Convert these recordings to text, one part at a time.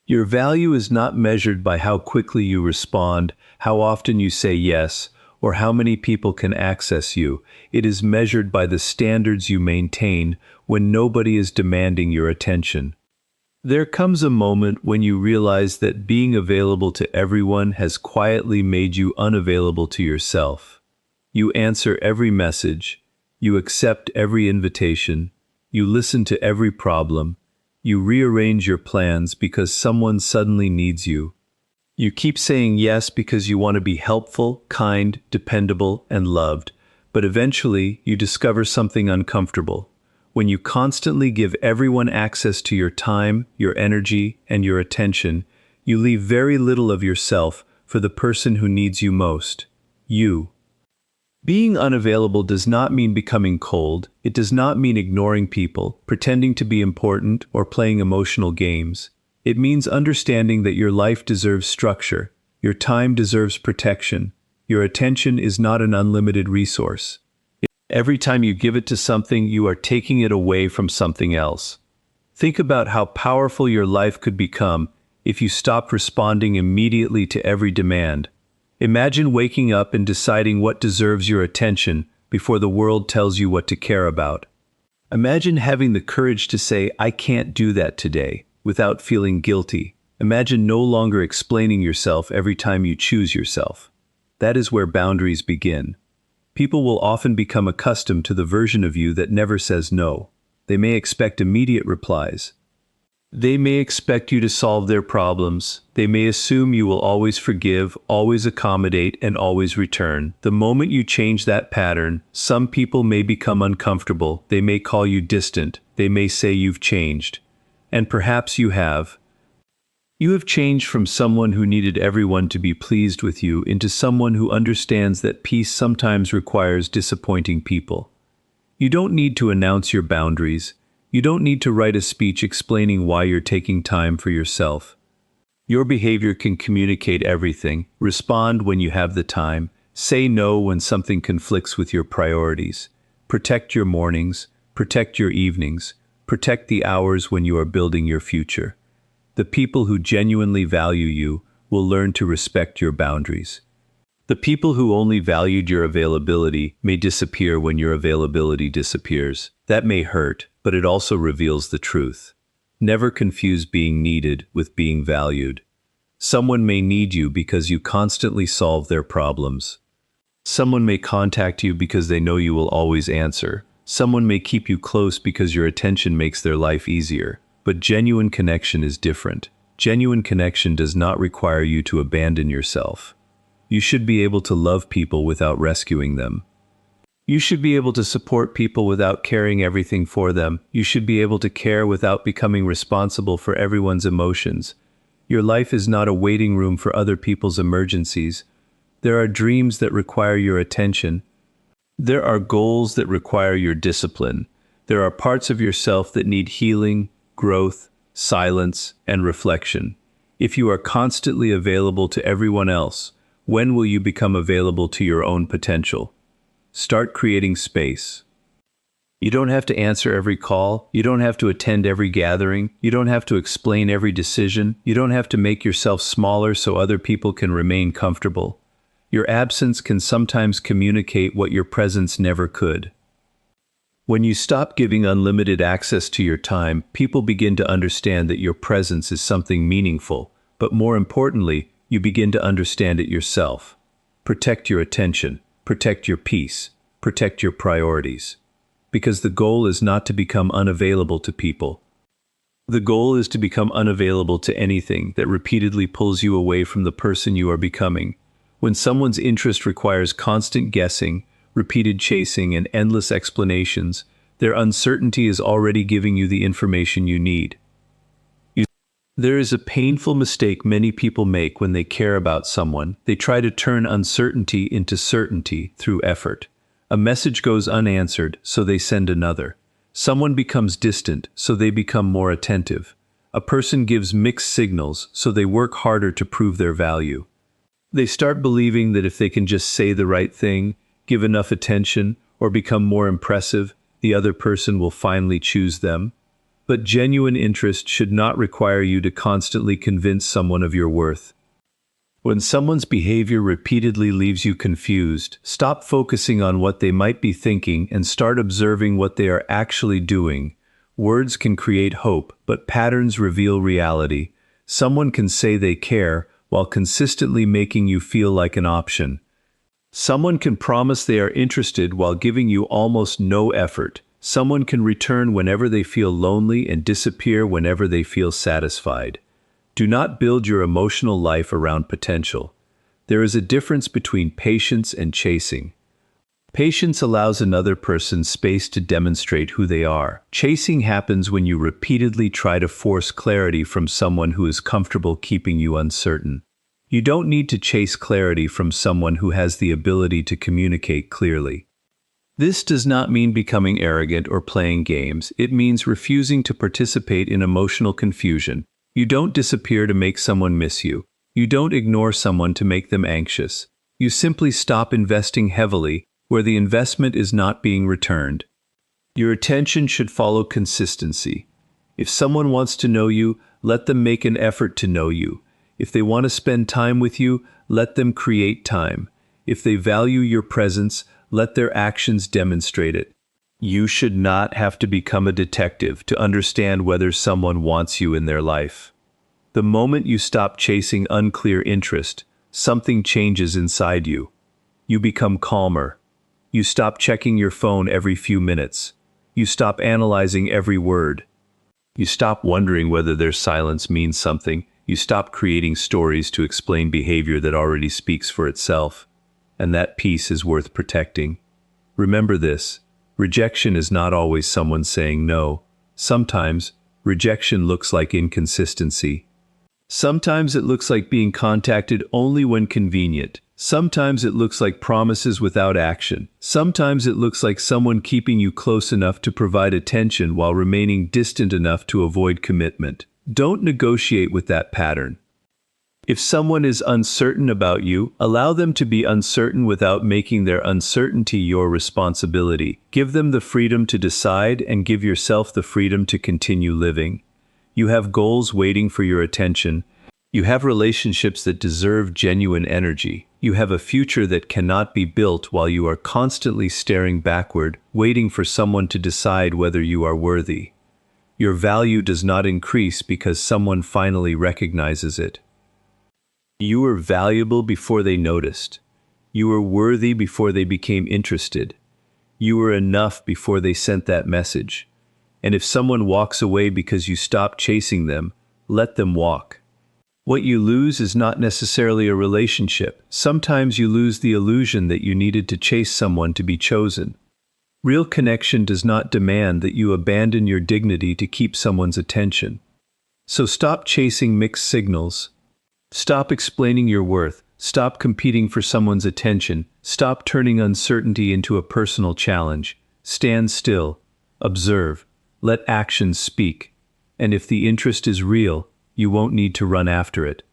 Your value is not measured by how quickly you respond, how often you say yes, or how many people can access you. It is measured by the standards you maintain when nobody is demanding your attention. There comes a moment when you realize that being available to everyone has quietly made you unavailable to yourself. You answer every message, you accept every invitation, you listen to every problem, you rearrange your plans because someone suddenly needs you. You keep saying yes because you want to be helpful, kind, dependable, and loved, but eventually you discover something uncomfortable. When you constantly give everyone access to your time, your energy, and your attention, you leave very little of yourself for the person who needs you most, you. Being unavailable does not mean becoming cold. It does not mean ignoring people, pretending to be important, or playing emotional games. It means understanding that your life deserves structure, your time deserves protection, your attention is not an unlimited resource. Every time you give it to something, you are taking it away from something else. Think about how powerful your life could become if you stopped responding immediately to every demand. Imagine waking up and deciding what deserves your attention before the world tells you what to care about. Imagine having the courage to say, "I can't do that today," without feeling guilty. Imagine no longer explaining yourself every time you choose yourself. That is where boundaries begin. People will often become accustomed to the version of you that never says no. They may expect immediate replies. They may expect you to solve their problems. They may assume you will always forgive, always accommodate, and always return. The moment you change that pattern, some people may become uncomfortable. They may call you distant. They may say you've changed. And perhaps you have. You have changed from someone who needed everyone to be pleased with you into someone who understands that peace sometimes requires disappointing people. You don't need to announce your boundaries. You don't need to write a speech explaining why you're taking time for yourself. Your behavior can communicate everything. Respond when you have the time. Say no when something conflicts with your priorities. Protect your mornings. Protect your evenings. Protect the hours when you are building your future. The people who genuinely value you will learn to respect your boundaries. The people who only valued your availability may disappear when your availability disappears. That may hurt, but it also reveals the truth. Never confuse being needed with being valued. Someone may need you because you constantly solve their problems. Someone may contact you because they know you will always answer. Someone may keep you close because your attention makes their life easier. But genuine connection is different. Genuine connection does not require you to abandon yourself. You should be able to love people without rescuing them. You should be able to support people without caring everything for them. You should be able to care without becoming responsible for everyone's emotions. Your life is not a waiting room for other people's emergencies. There are dreams that require your attention. There are goals that require your discipline. There are parts of yourself that need healing, growth, silence, and reflection. If you are constantly available to everyone else, when will you become available to your own potential? Start creating space. You don't have to answer every call. You don't have to attend every gathering. You don't have to explain every decision. You don't have to make yourself smaller so other people can remain comfortable. Your absence can sometimes communicate what your presence never could. When you stop giving unlimited access to your time, people begin to understand that your presence is something meaningful, but more importantly, you begin to understand it yourself. Protect your attention, protect your peace, protect your priorities. Because the goal is not to become unavailable to people. The goal is to become unavailable to anything that repeatedly pulls you away from the person you are becoming. When someone's interest requires constant guessing, repeated chasing, and endless explanations, their uncertainty is already giving you the information you need. There is a painful mistake many people make when they care about someone. They try to turn uncertainty into certainty through effort. A message goes unanswered, so they send another. Someone becomes distant, so they become more attentive. A person gives mixed signals, so they work harder to prove their value. They start believing that if they can just say the right thing, give enough attention, or become more impressive, the other person will finally choose them. But genuine interest should not require you to constantly convince someone of your worth. When someone's behavior repeatedly leaves you confused, stop focusing on what they might be thinking and start observing what they are actually doing. Words can create hope, but patterns reveal reality. Someone can say they care while consistently making you feel like an option. Someone can promise they are interested while giving you almost no effort. Someone can return whenever they feel lonely and disappear whenever they feel satisfied. Do not build your emotional life around potential. There is a difference between patience and chasing. Patience allows another person space to demonstrate who they are. Chasing happens when you repeatedly try to force clarity from someone who is comfortable keeping you uncertain. You don't need to chase clarity from someone who has the ability to communicate clearly. This does not mean becoming arrogant or playing games. It means refusing to participate in emotional confusion. You don't disappear to make someone miss you. You don't ignore someone to make them anxious. You simply stop investing heavily where the investment is not being returned. Your attention should follow consistency. If someone wants to know you, let them make an effort to know you. If they want to spend time with you, let them create time. If they value your presence, let their actions demonstrate it. You should not have to become a detective to understand whether someone wants you in their life. The moment you stop chasing unclear interest, something changes inside you. You become calmer. You stop checking your phone every few minutes. You stop analyzing every word. You stop wondering whether their silence means something. You stop creating stories to explain behavior that already speaks for itself. And that peace is worth protecting. Remember this. Rejection is not always someone saying no. Sometimes, rejection looks like inconsistency. Sometimes it looks like being contacted only when convenient. Sometimes it looks like promises without action. Sometimes it looks like someone keeping you close enough to provide attention while remaining distant enough to avoid commitment. Don't negotiate with that pattern. If someone is uncertain about you, allow them to be uncertain without making their uncertainty your responsibility. Give them the freedom to decide and give yourself the freedom to continue living. You have goals waiting for your attention. You have relationships that deserve genuine energy. You have a future that cannot be built while you are constantly staring backward, waiting for someone to decide whether you are worthy. Your value does not increase because someone finally recognizes it. You were valuable before they noticed. You were worthy before they became interested. You were enough before they sent that message. And if someone walks away because you stopped chasing them, let them walk. What you lose is not necessarily a relationship. Sometimes you lose the illusion that you needed to chase someone to be chosen. Real connection does not demand that you abandon your dignity to keep someone's attention. So stop chasing mixed signals. Stop explaining your worth. Stop competing for someone's attention. Stop turning uncertainty into a personal challenge. Stand still. Observe. Let actions speak. And if the interest is real, you won't need to run after it.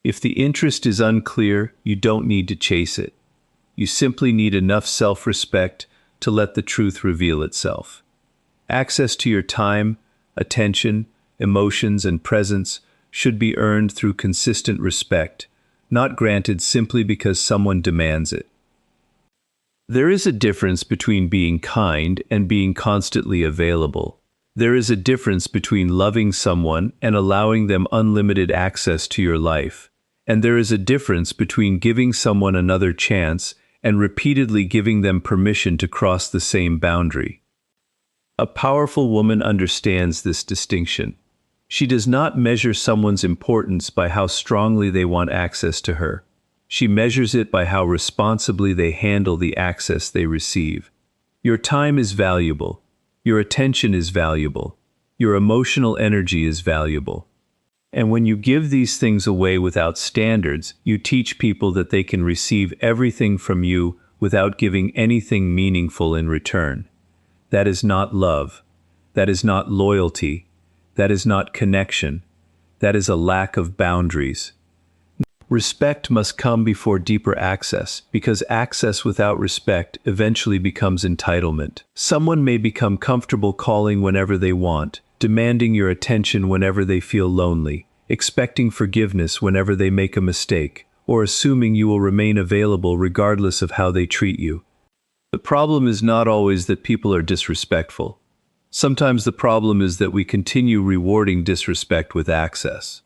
If the interest is unclear, you don't need to chase it. You simply need enough self-respect to let the truth reveal itself. Access to your time, attention, emotions, and presence should be earned through consistent respect, not granted simply because someone demands it. There is a difference between being kind and being constantly available. There is a difference between loving someone and allowing them unlimited access to your life. And there is a difference between giving someone another chance and repeatedly giving them permission to cross the same boundary. A powerful woman understands this distinction. She does not measure someone's importance by how strongly they want access to her. She measures it by how responsibly they handle the access they receive. Your time is valuable. Your attention is valuable. Your emotional energy is valuable. And when you give these things away without standards, you teach people that they can receive everything from you without giving anything meaningful in return. That is not love. That is not loyalty. That is not connection. That is a lack of boundaries. Respect must come before deeper access, because access without respect eventually becomes entitlement. Someone may become comfortable calling whenever they want, demanding your attention whenever they feel lonely, expecting forgiveness whenever they make a mistake, or assuming you will remain available regardless of how they treat you. The problem is not always that people are disrespectful. Sometimes the problem is that we continue rewarding disrespect with access.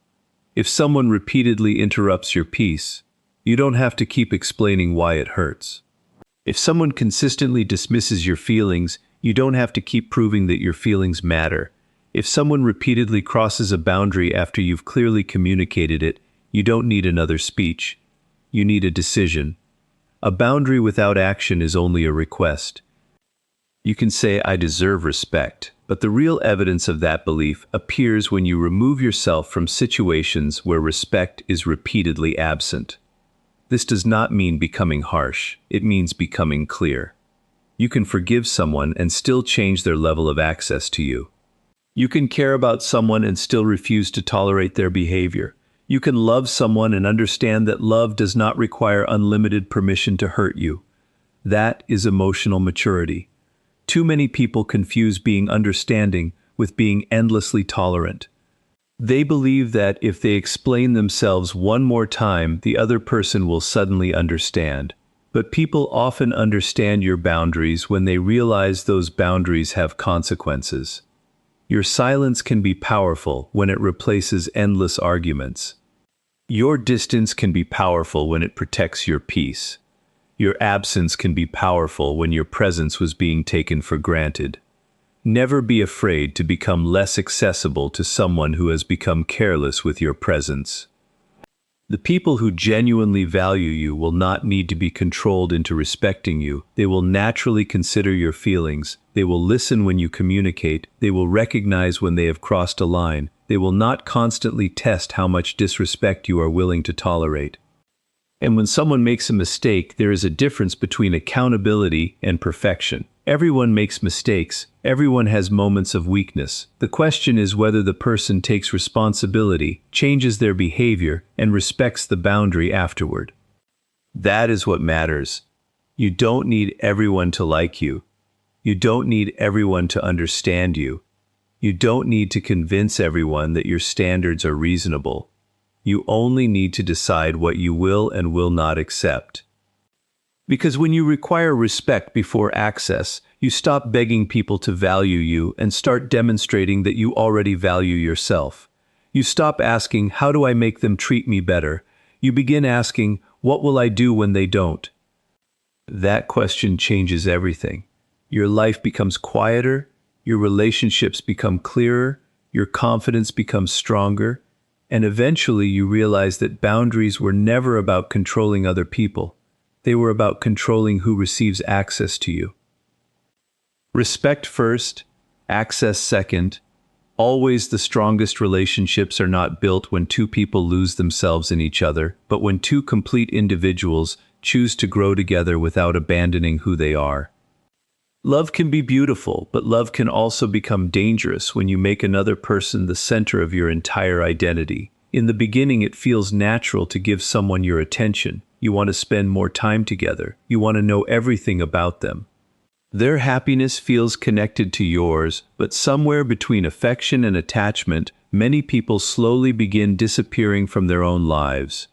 If someone repeatedly interrupts your peace, you don't have to keep explaining why it hurts. If someone consistently dismisses your feelings, you don't have to keep proving that your feelings matter. If someone repeatedly crosses a boundary after you've clearly communicated it, you don't need another speech. You need a decision. A boundary without action is only a request. You can say, "I deserve respect," but the real evidence of that belief appears when you remove yourself from situations where respect is repeatedly absent. This does not mean becoming harsh, it means becoming clear. You can forgive someone and still change their level of access to you. You can care about someone and still refuse to tolerate their behavior. You can love someone and understand that love does not require unlimited permission to hurt you. That is emotional maturity. Too many people confuse being understanding with being endlessly tolerant. They believe that if they explain themselves one more time, the other person will suddenly understand. But people often understand your boundaries when they realize those boundaries have consequences. Your silence can be powerful when it replaces endless arguments. Your distance can be powerful when it protects your peace. Your absence can be powerful when your presence was being taken for granted. Never be afraid to become less accessible to someone who has become careless with your presence. The people who genuinely value you will not need to be controlled into respecting you. They will naturally consider your feelings. They will listen when you communicate. They will recognize when they have crossed a line. They will not constantly test how much disrespect you are willing to tolerate. And when someone makes a mistake, there is a difference between accountability and perfection. Everyone makes mistakes. Everyone has moments of weakness. The question is whether the person takes responsibility, changes their behavior, and respects the boundary afterward. That is what matters. You don't need everyone to like you. You don't need everyone to understand you. You don't need to convince everyone that your standards are reasonable. You only need to decide what you will and will not accept. Because when you require respect before access, you stop begging people to value you and start demonstrating that you already value yourself. You stop asking, "How do I make them treat me better?" You begin asking, "What will I do when they don't?" That question changes everything. Your life becomes quieter, your relationships become clearer, your confidence becomes stronger, and eventually you realize that boundaries were never about controlling other people. They were about controlling who receives access to you. Respect first, access second. Always the strongest relationships are not built when two people lose themselves in each other, but when two complete individuals choose to grow together without abandoning who they are. Love can be beautiful, but love can also become dangerous when you make another person the center of your entire identity. In the beginning, it feels natural to give someone your attention. You want to spend more time together. You want to know everything about them. Their happiness feels connected to yours, but somewhere between affection and attachment, many people slowly begin disappearing from their own lives.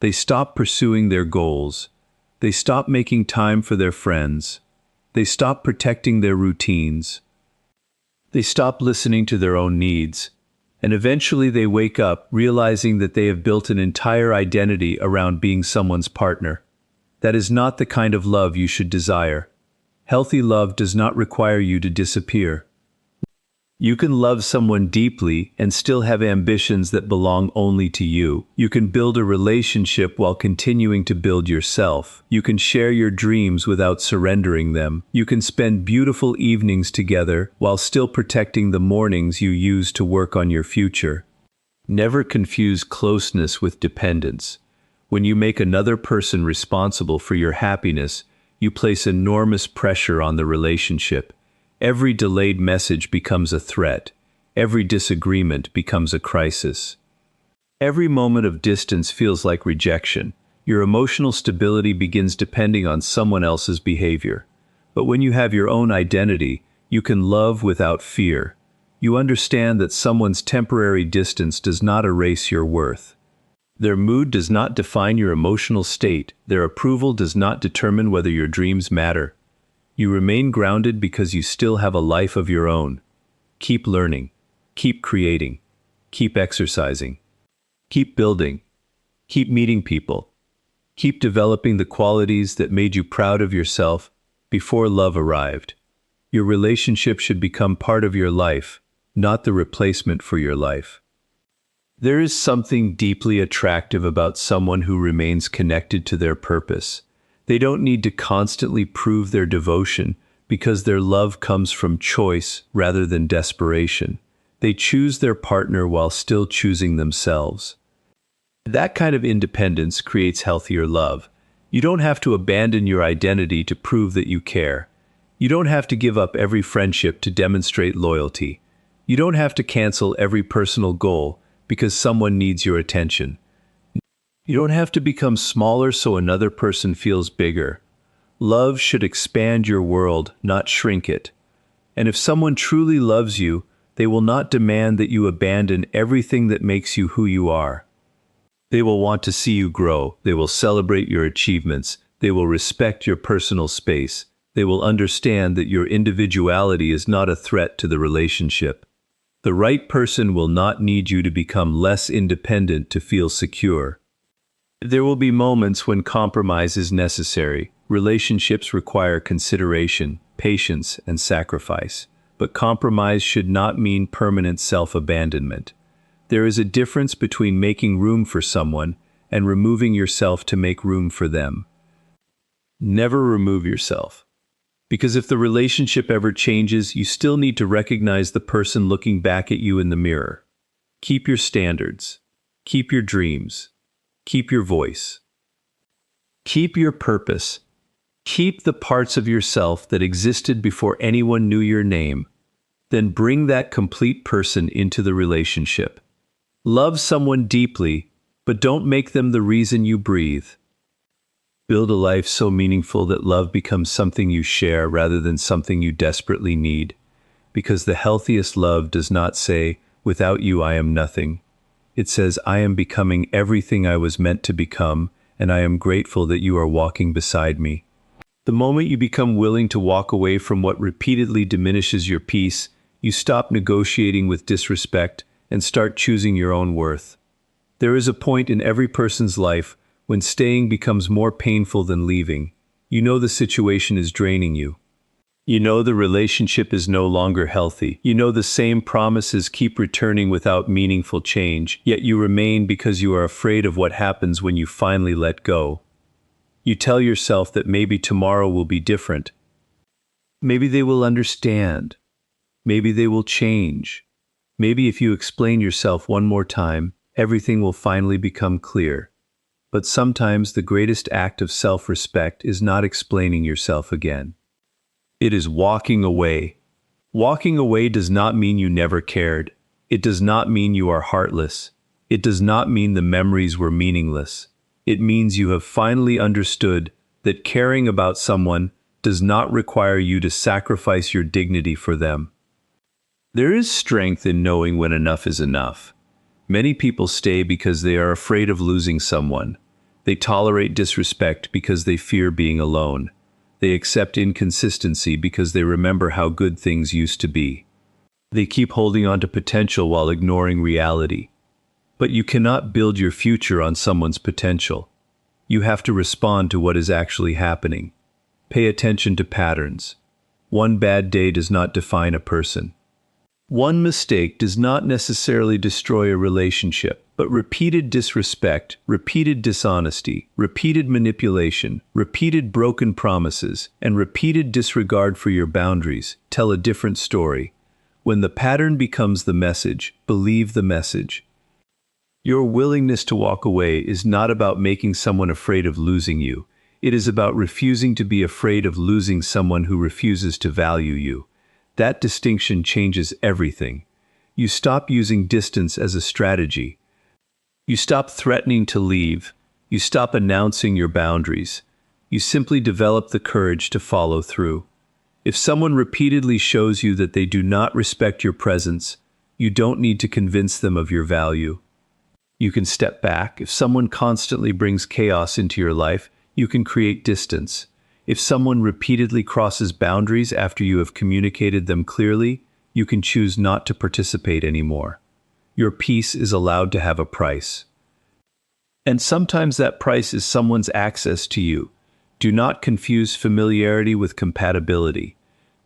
They stop pursuing their goals. They stop making time for their friends. They stop protecting their routines. They stop listening to their own needs. And eventually they wake up realizing that they have built an entire identity around being someone's partner. That is not the kind of love you should desire. Healthy love does not require you to disappear. You can love someone deeply and still have ambitions that belong only to you. You can build a relationship while continuing to build yourself. You can share your dreams without surrendering them. You can spend beautiful evenings together while still protecting the mornings you use to work on your future. Never confuse closeness with dependence. When you make another person responsible for your happiness, you place enormous pressure on the relationship. Every delayed message becomes a threat. Every disagreement becomes a crisis. Every moment of distance feels like rejection. Your emotional stability begins depending on someone else's behavior. But when you have your own identity, you can love without fear. You understand that someone's temporary distance does not erase your worth. Their mood does not define your emotional state. Their approval does not determine whether your dreams matter. You remain grounded because you still have a life of your own. Keep learning. Keep creating. Keep exercising. Keep building. Keep meeting people. Keep developing the qualities that made you proud of yourself before love arrived. Your relationship should become part of your life, not the replacement for your life. There is something deeply attractive about someone who remains connected to their purpose. They don't need to constantly prove their devotion because their love comes from choice rather than desperation. They choose their partner while still choosing themselves. That kind of independence creates healthier love. You don't have to abandon your identity to prove that you care. You don't have to give up every friendship to demonstrate loyalty. You don't have to cancel every personal goal because someone needs your attention. You don't have to become smaller so another person feels bigger. Love should expand your world, not shrink it. And if someone truly loves you, they will not demand that you abandon everything that makes you who you are. They will want to see you grow. They will celebrate your achievements. They will respect your personal space. They will understand that your individuality is not a threat to the relationship. The right person will not need you to become less independent to feel secure. There will be moments when compromise is necessary. Relationships require consideration, patience, and sacrifice. But compromise should not mean permanent self-abandonment. There is a difference between making room for someone and removing yourself to make room for them. Never remove yourself. Because if the relationship ever changes, you still need to recognize the person looking back at you in the mirror. Keep your standards. Keep your dreams. Keep your voice. Keep your purpose. Keep the parts of yourself that existed before anyone knew your name. Then bring that complete person into the relationship. Love someone deeply, but don't make them the reason you breathe. Build a life so meaningful that love becomes something you share rather than something you desperately need. Because the healthiest love does not say, "Without you I am nothing." It says, "I am becoming everything I was meant to become, and I am grateful that you are walking beside me." The moment you become willing to walk away from what repeatedly diminishes your peace, you stop negotiating with disrespect and start choosing your own worth. There is a point in every person's life when staying becomes more painful than leaving. You know the situation is draining you. You know the relationship is no longer healthy. You know the same promises keep returning without meaningful change, yet you remain because you are afraid of what happens when you finally let go. You tell yourself that maybe tomorrow will be different. Maybe they will understand. Maybe they will change. Maybe if you explain yourself one more time, everything will finally become clear. But sometimes the greatest act of self-respect is not explaining yourself again. It is walking away. Walking away does not mean you never cared. It does not mean you are heartless. It does not mean the memories were meaningless. It means you have finally understood that caring about someone does not require you to sacrifice your dignity for them. There is strength in knowing when enough is enough. Many people stay because they are afraid of losing someone. They tolerate disrespect because they fear being alone. They accept inconsistency because they remember how good things used to be. They keep holding on to potential while ignoring reality. But you cannot build your future on someone's potential. You have to respond to what is actually happening. Pay attention to patterns. One bad day does not define a person. One mistake does not necessarily destroy a relationship, but repeated disrespect, repeated dishonesty, repeated manipulation, repeated broken promises, and repeated disregard for your boundaries tell a different story. When the pattern becomes the message, believe the message. Your willingness to walk away is not about making someone afraid of losing you. It is about refusing to be afraid of losing someone who refuses to value you. That distinction changes everything. You stop using distance as a strategy. You stop threatening to leave. You stop announcing your boundaries. You simply develop the courage to follow through. If someone repeatedly shows you that they do not respect your presence, you don't need to convince them of your value. You can step back. If someone constantly brings chaos into your life, you can create distance. If someone repeatedly crosses boundaries after you have communicated them clearly, you can choose not to participate anymore. Your peace is allowed to have a price. And sometimes that price is someone's access to you. Do not confuse familiarity with compatibility.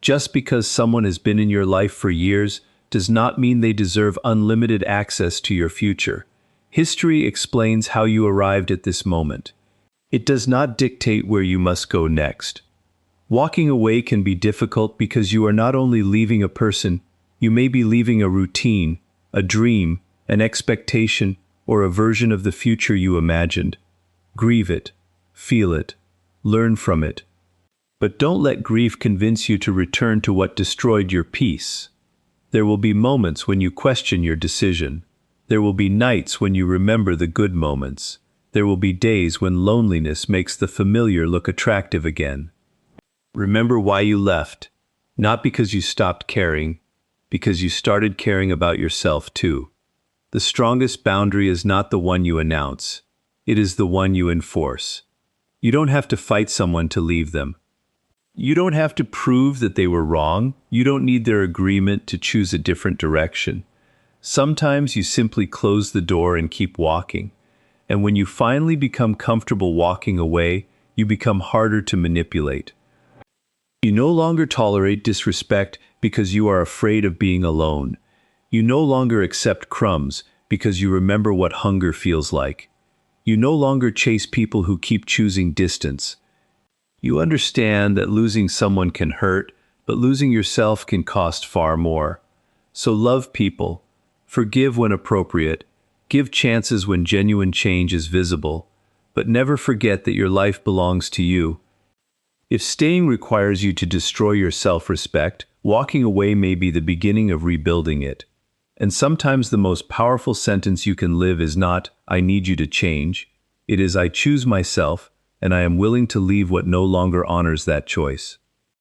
Just because someone has been in your life for years does not mean they deserve unlimited access to your future. History explains how you arrived at this moment. It does not dictate where you must go next. Walking away can be difficult because you are not only leaving a person, you may be leaving a routine, a dream, an expectation, or a version of the future you imagined. Grieve it, feel it, learn from it. But don't let grief convince you to return to what destroyed your peace. There will be moments when you question your decision. There will be nights when you remember the good moments. There will be days when loneliness makes the familiar look attractive again. Remember why you left, not because you stopped caring, because you started caring about yourself too. The strongest boundary is not the one you announce. It is the one you enforce. You don't have to fight someone to leave them. You don't have to prove that they were wrong. You don't need their agreement to choose a different direction. Sometimes you simply close the door and keep walking. And when you finally become comfortable walking away, you become harder to manipulate. You no longer tolerate disrespect because you are afraid of being alone. You no longer accept crumbs because you remember what hunger feels like. You no longer chase people who keep choosing distance. You understand that losing someone can hurt, but losing yourself can cost far more. So love people, forgive when appropriate, give chances when genuine change is visible, but never forget that your life belongs to you. If staying requires you to destroy your self-respect, walking away may be the beginning of rebuilding it. And sometimes the most powerful sentence you can live is not, "I need you to change." It is, "I choose myself, and I am willing to leave what no longer honors that choice."